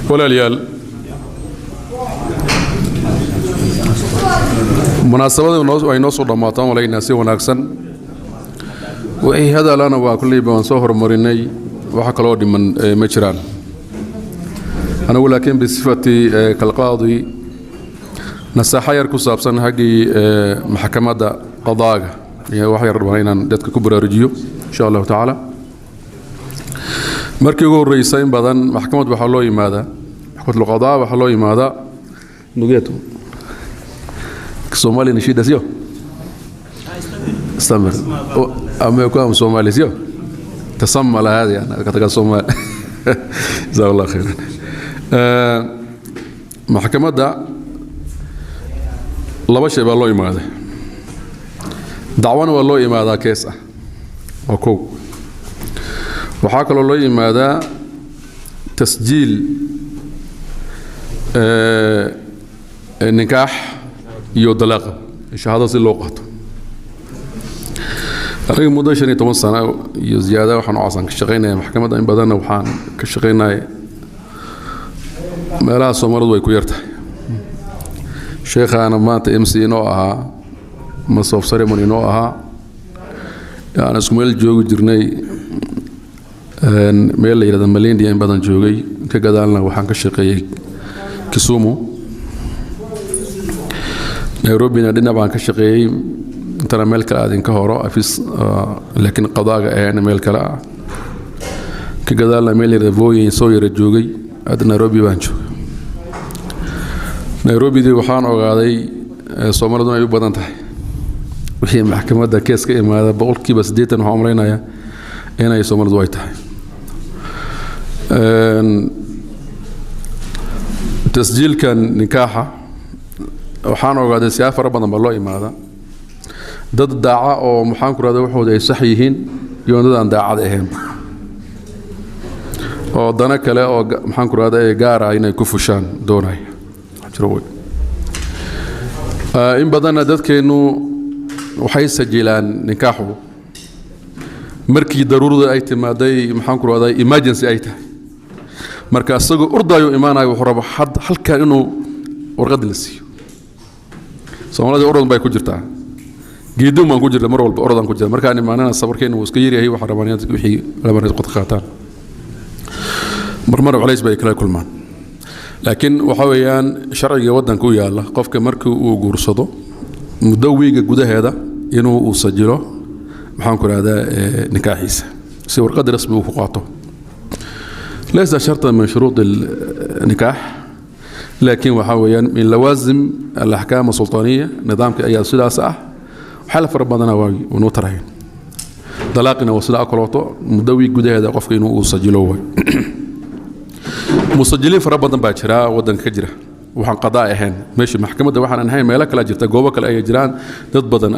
ولا ليال مناسبة ونوصل رمضان ولا يناسي وناكسن وإيه هذا لنا وكل بنصهر مريني وحكلودي من مجران أنا ولكن بصفتي كالقاضي نصيحة يركو سابسن هاجي محكمة قضاء هي وحي ربنا دتك كبر رجيو إن شاء الله تعالى markii ugu horeysay badan maxkamad waxa loo yimaada maxkamad qadaha waxa loo yimaada nugeeto Soomaali nishida sio استمر أما يكون سومالي سيو تسمى هذه أنا كتقول سومال جزاه الله خيرا محكمة دا لما شيء بالله يماذا دعوانا والله يماذا كيسة وكو وحاكل الله يماذا تسجيل النكاح يودلق الشهادة اللوقات أنا مدة شني 8 سنة زيادة وحنا عاصن كشغينا محكمة إن بدنا وحنا كشغينا ما لا سمرض ويكويرته شيخ أنا ما تمسي نوعها مصوف سريموني نوعها يعني اسمه جوج جرني ميل إلى الملين دي إن بدنا جوجي كجدالنا وحنا كشغي كسومو نيروبي ندينا بان كشغي ترى ملك أدين كهراء في لكن قضاء يعني ملك لا كجدالنا ميل ريفوي صوير الجوجي أدنى نيروبي بانشو نيروبي دي وحان أوغادي صومالدون أيوب بدن تحي وهي محكمة دا كيس كإما هذا بقول كي بس ديتن وعمرينا يا هنا يصومالدون أي تحي تسجيل كان نكاحة وحان أوغادي سيافة ربنا بالله إما هذا dad daaca oo maxaan ku raadayay waxooda ay sax yihiin iyo dad aan daacad ahayn oo dana kale oo maxaan ku raadayay gaar ah inay ku fushaan doonay jiroway in badan dadkeenu waxay sajilaan nikaaxu markii daruurada ay timaaday maxaan ku raadayay emergency ay tahay marka asagoo ordayo imaanayo wuxuu rabo halkan inuu warqad la siiyo Soomaalida ordan bay ku jirtaa جيدون ما نقول مرة والبأرض نقول جل مركان معنا الصبر كين وسكيري هي وحرمانيات وحي لما نقط خاتان مرة عليه سبايك لا كل مان لكن وحويان شرعي ودنا كويا الله قف كمركو وجورصده مدوي جوده هذا إنه وسجله محنكر هذا نكاحيس سوى قدر اسمه فقاطه ليس شرطا من شروط النكاح لكن وحويان من لوازم الأحكام السلطانية نظام كأي سلاسة حلف ربنا ونوترهين دلاقنا وصل أكلوته مدوي جده هذا قفكينه وسجلوه مسجلين في ربنا باكرة ودن كجرة وحن قضاء هن ماشي محكمة ده وحن نهاية مالك لا جرت جوابك الأي جيران ضد بدن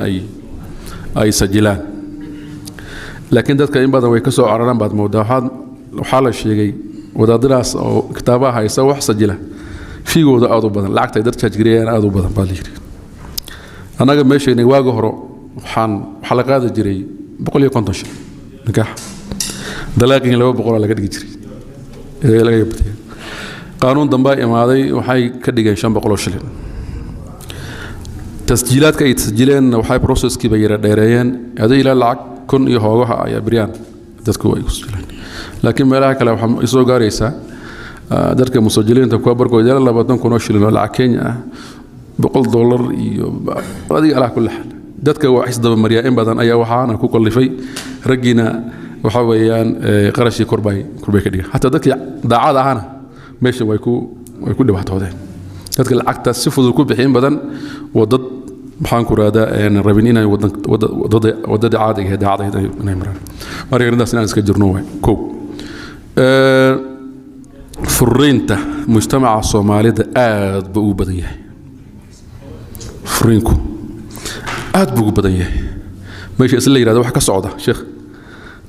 أي سجلان لكن ده كائن بدن ويكسو عرنا بعد موضوعات وحال الشيء وده دراسة أو كتابة هيسوي سجله في جودة أضو بدن لعك تقدر تجريان أضو بدن بالير أنا قبل ماشي إني واجهه وحن حلقات الجري بقول لي كنتش نكاح دلاقين لو بقول على قد جري إذا لا يبتي قانون ضمباء ماضي وحي كدي شام بقول شلين تسجيلات كي تسجيلين وحي بروسس كي بيجرى دايرين هذا إلى العك كن يهوجها يا بريان تذكوا يسجلين لكن ما لك لو حم يسوق جاريسا درك مسجلين تكوا بركوا جل الله بدن كنوا شلين ولا كينيا $100 هذه على كل حال دتك وحسد مريائن بدن أي وحنا كل في رجينا وحويان قرشي كرباي كدي حتى دتك دعاء أنا ماشي ويكو دبحت هذا دتك العقد السفود كوب حين بدن وضد بحانكور هذا يعني ربينينا وضد عادي هذا عادي نمرة مريء الناس ناس كجرنوه كوب فرينته مجتمع الصومالي ده آد بوبديه فرينكو aad buu badan yahay meesha isla yiraahdo wax ka socda sheekh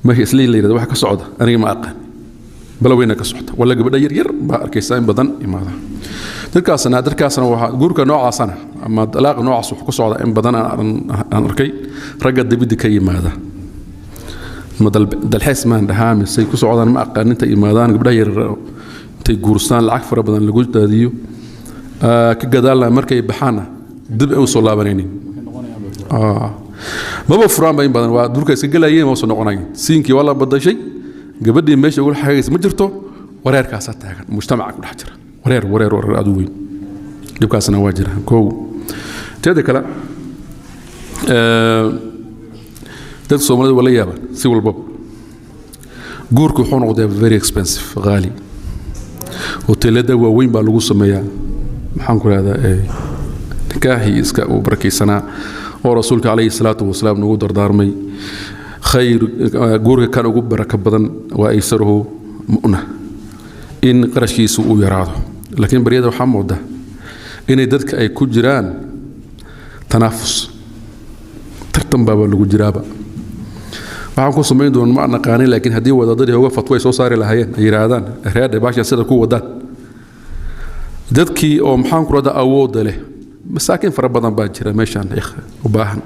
meesha isla yiraahdo wax ka socda aniga ma aqaan balaweyna ka socda wala gabadha yar ba arkaysaa in badan imaada dadkaasna waxa guurka noocaasana ama dalaaq noocaas wax ku socda in badan aan arkay ragga dibida ka yimaada dalxiis maan dhahaami say ku socdaan ma aqaan inta imaadaan gabdhaha yar intay guurstaan lacag fara badan lagu daadiyo ka gadaalna markay baxaana dib ay u soo laabanaynin maba furaan bayn badan waa durka iska galayeen ma soo noqonayeen siinkii wala badashay gabadhii meesha ugu xageeyay ma jirto wareerkaas taagan mujtamaca ku dhex jira wareer aad u weyn dibkaasna waa jira koow teeda kale dad Soomaalida wala yaaba si walba guurku wuxuu noqday very expensive qaali hoteelada waaweyn baa lagu sameeyaa maxaan ku raahdaa nikaahi iska u barakeysana oo rasuulka kaleey salaatu wasalaam nagu dardaarmay khayr guurka kan ugu baraka badan waa aysaruhu mu'na in qarashkiisu uu yaraado laakiin bariyada waxa moodaa inay dadka ay ku jiraan tanaafus tartan baa lagu jiraaba waxaan ku sameyn doon ma naqaanin laakiin hadii wadadadii uga fatway soo saari lahaayeen ay yiraahdaan reer baasha sida ku wadaan dadkii oo maxaan ku radaa awood leh masaakin fara badan baa jira meeshan u baahan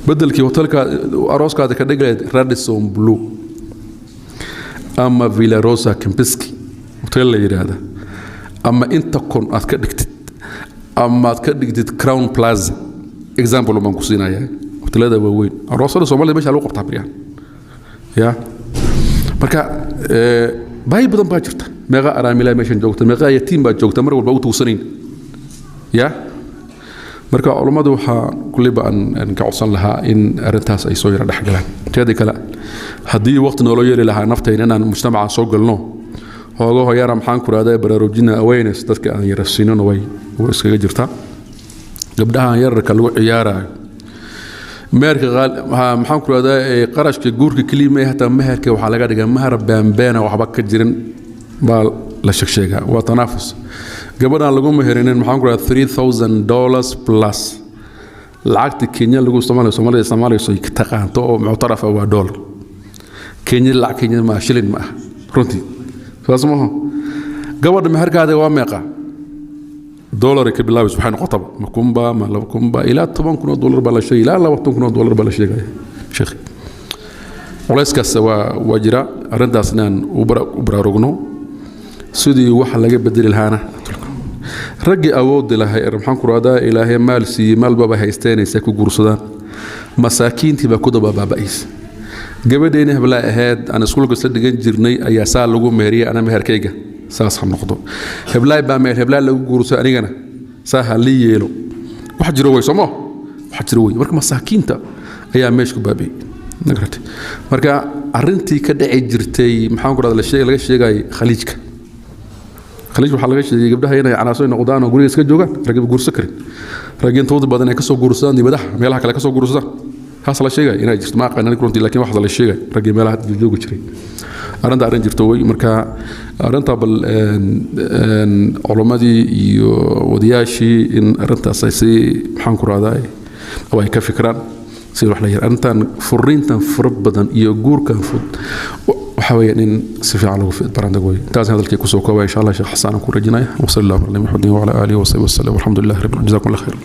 بدلكي hotelka arooskaada ka dhigay Radisson Blue ama Villa Rosa Kempinski hotel la yiraahdo ama inta kon aad ka dhigtid ama aad ka dhigtid Crown Plaza example ma ku siinaya hotelada waaweyn aroosada Soomaaliya meesha lagu qabtaa bariyan ya marka bay badan baa jirta meeqa araamila meeshan joogta meeqa yatiin baa joogta mar walba u tuusanin ya marka culimadu waxa kulliba aan ka codsan lahaa in arintaas ay soo yara dhaxgalaan teeda kale hadii waqti noo yeeli lahaa naftayna inaan mujtamaca soo galno hoogo yara maxaan ku raadaya baraarujina awareness dadka aan yara siinano way iskaga jirta gabdhaha yararka lagu ciyaarayo meerka maxaan ku raadaya qarashka guurka kaliya hataa meherka waxa laga dhigaa mahar baanbaana waxba ka jirin baa la sheegaa waa tanaafus gabadhan lagu meherinin maxaan ku raadaya $3,000 plus lacagta Kenya lagu Soomaaliya soo taqaanto oo mu'taraf ah waa dollar Kenya lacag Kenya ma shilin ma runtii faasmaha gabadha meherkaada waa meeqa dollar ka bilaabis waxay noqotaba ma kumba ila $10,000 baa la sheegay ila $20,000 baa la sheegay sheekh ولسكاس وجرا أردنا وبرارجنو سدي وح لقى بدل الهانة رجع أود لها رمحان كرادا إلى هي مال سي مال بابا هيستاني سكو جرسدان مساكين تبى كده بابا بائس قبل دينه بلا هاد أنا سكول قصد جرني أي سال لقوا مهرية أنا مهر كيجا ساس هم نقطة هبلا بامل هبلا لقوا جرسان أنا سهل لي يلو واحد جروي سماه واحد جروي ورك مساكين تا أي ماشك بابي نقرأت مركا أرنتي كده عجرتي محاون كراد الشيء لقى الشيء جاي خليجك خليج وحلا لقى الشيء قبلها هنا عناصر نقدان وقولي اسكت جوجان رجب جورس سكر رجين توض بدنا كسو جورسان دي بدح ميلها كلا كسو جورسان حصل الشيء جاي هنا جست ما قلنا نكرون لكن واحد الشيء جاي رجين ميلها جوج شري أرنت أرنت جرتوي مركا أرنت بال علماء دي ودياشي إن أرنت أساسي محاون كراد أو هيك فكران سير وحلا ير أنت فرينتن فربدن يجور كان فود وحاول إن سفي على وفي براندا قوي تاز هذا الكيكوس وكوا إن شاء الله شيخ حسان كورة جناية وصلى الله على محمد وعلى آله وصحبه وسلم والحمد لله رب العالمين جزاكم الله خير.